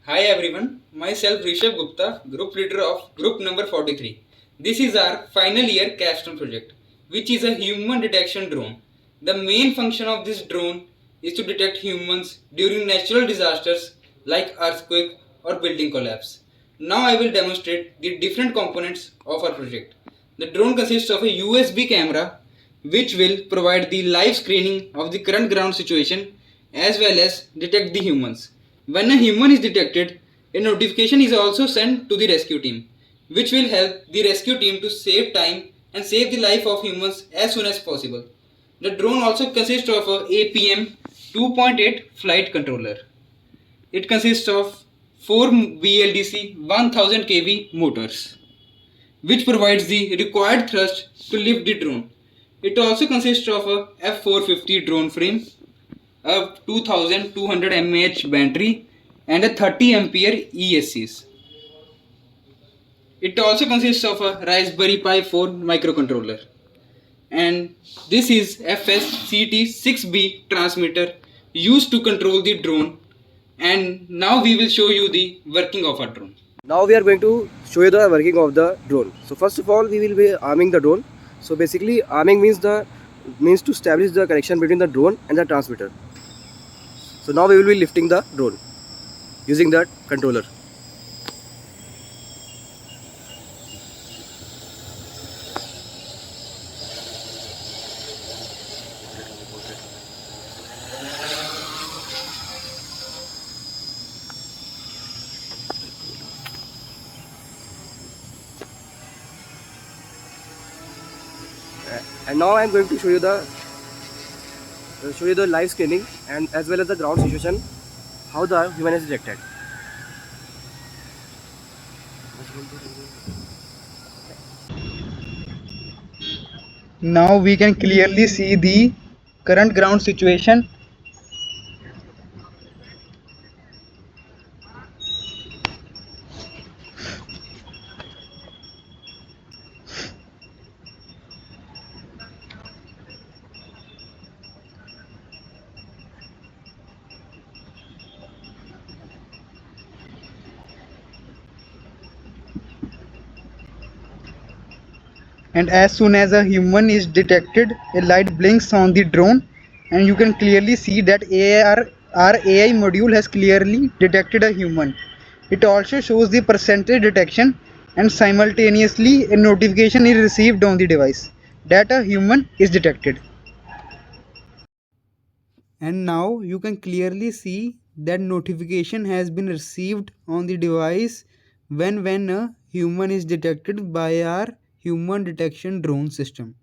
Hi everyone, myself Rishabh Gupta, group leader of group number 43. This is our final year capstone project, which is a human detection drone. The main function of this drone is to detect humans during natural disasters like earthquake or building collapse. Now I will demonstrate the different components of our project. The drone consists of a USB camera which will provide the live screening of the current ground situation as well as detect the humans. When a human is detected, a notification is also sent to the rescue team, which will help the rescue team to save time and save the life of humans as soon as possible. The drone also consists of a APM 2.8 flight controller. It consists of 4 BLDC 1000 kV motors, which provides the required thrust to lift the drone. It also consists of a F450 drone frame, a 2200 mAh battery, and a 30 ampere ESCs. It also consists of a Raspberry Pi 4 microcontroller. And this is FSCT6B transmitter used to control the drone. And now we will show you the working of our drone. Now we are going to show you the working of the drone. So first of all, we will be arming the drone. So basically, arming means to establish the connection between the drone and the transmitter. So now we will be lifting the drone using that controller. And now I am going to show you the live scanning and as well as the ground situation, how the human is detected. Now we can clearly see the current ground situation. And as soon as a human is detected, a light blinks on the drone, and you can clearly see that our AI module has clearly detected a human. It also shows the percentage detection, and simultaneously a notification is received on the device that a human is detected. And now you can clearly see that notification has been received on the device when a human is detected by our human detection drone system.